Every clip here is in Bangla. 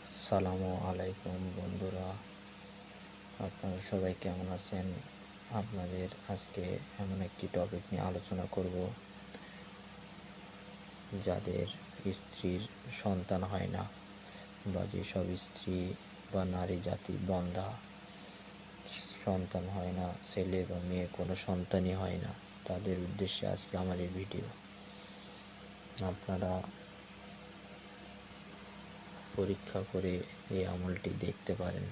আসসালামু আলাইকুম বন্ধুরা, আপনারা সবাই কেমন আছেন? আপনাদের আজকে এমন একটি টপিক নিয়ে আলোচনা করব, যাদের স্ত্রীর সন্তান হয় না বা যেসব স্ত্রী বা নারী জাতি বন্ধ্যা, সন্তান হয় না, ছেলে বা মেয়ে কোনো সন্তানই হয় না, তাদের উদ্দেশ্যে আজকে আমার এই ভিডিও। আপনারা পরীক্ষা করে এই আমলটি দেখতে পারেন।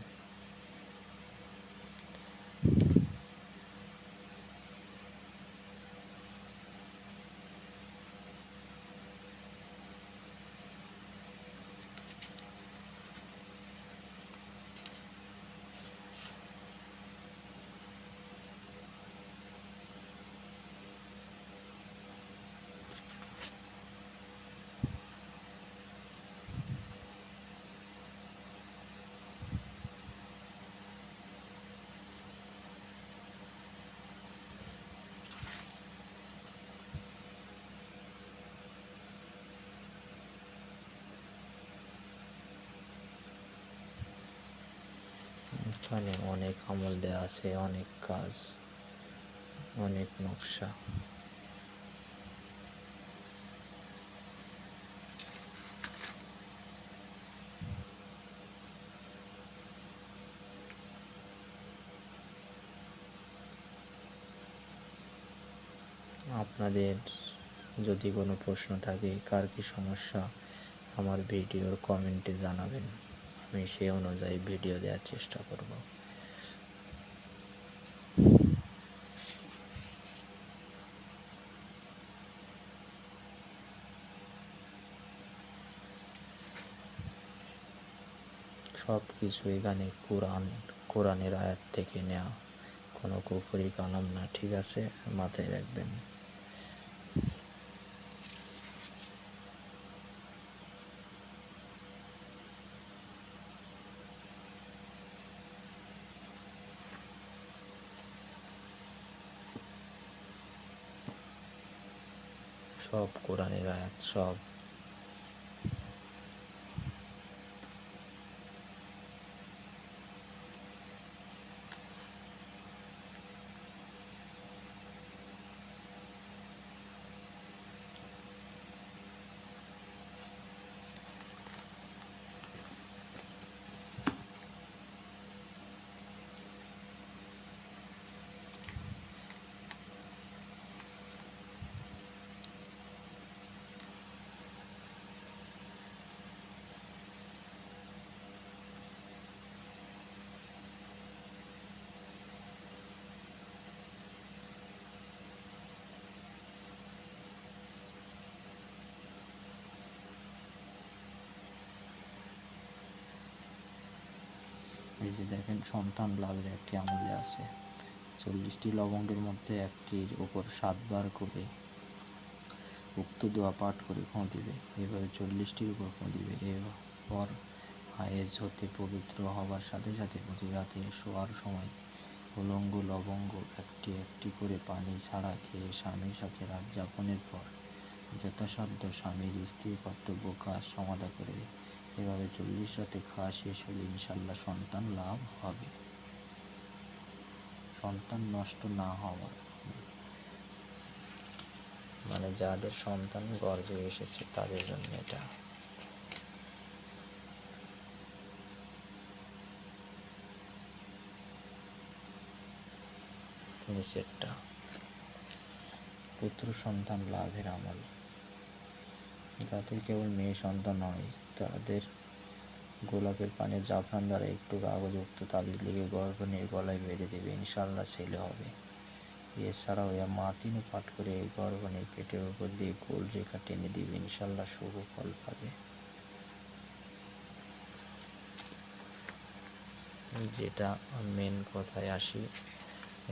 এখানে অনেক আমল দেওয়া আছে, অনেক কাজ, অনেক নকশা। আপনাদের যদি কোনো প্রশ্ন থাকে, কার কী সমস্যা, আমার ভিডিওর কমেন্টে জানাবেন, আমি সেই অনুযায়ী ভিডিও দেওয়ার চেষ্টা করব। সব কিছু এখানে কোরআনের আয়াত থেকে নেওয়া, কোনো কুফরি কালাম না, ঠিক আছে? মাথায় রাখবেন। সব কোরআনের আয়াত, সব। এই যে দেখেন, সন্তান লাভের একটি আমলে আছে। 40টি লবঙ্গের মধ্যে একটির উপর 7 বার করে উক্ত দোয়া পাঠ করে ফোঁ দিবে। এভাবে 40টির উপর ফোঁ দিবে। এরপর হায়েজ হতে পবিত্র হবার সাথে সাথে প্রতি রাতে শোয়ার সময় উলঙ্গ লবঙ্গ একটি একটি করে পানি ছাড়া খেয়ে স্বামীর সাথে রাত যাপনের পর যথাসাধ্য স্বামীর স্ত্রীর কর্তব্য কাজ সমাধা করবে। এভাবে 40 রাতে খাওয়া শেষ হলে ইনশাল্লাহ সন্তান লাভ হবে। সন্তান নষ্ট না হওয়ার, মানে যাদের সন্তান গর্ভে এসেছে তাদের জন্য এটা। নিচেরটা পুত্র সন্তান লাভের আমল। যাদের কেবল মেয়ে সন্তান হয়, তাদের গোলাপের পানি জাফরান দ্বারা একটু কাগজযুক্ত তাবিজ লিখে গর্ভিণীর গলায় বেঁধে দেবে, ইনশাল্লাহ ছেলে হবে। এছাড়াও মাতিনও পাঠ করে এই গর্ভিণীর পেটের উপর দিয়ে গোল রেখা টেনে দিবে, ইনশাল্লাহ শুভ ফল পাবে। যেটা মেন কথায় আসি,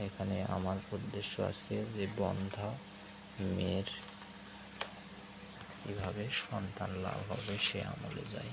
এখানে আমার উদ্দেশ্য আজকে যে বন্ধ্যা মেয়ের কীভাবে সন্তান লাভ হবে সে আমলে যাই।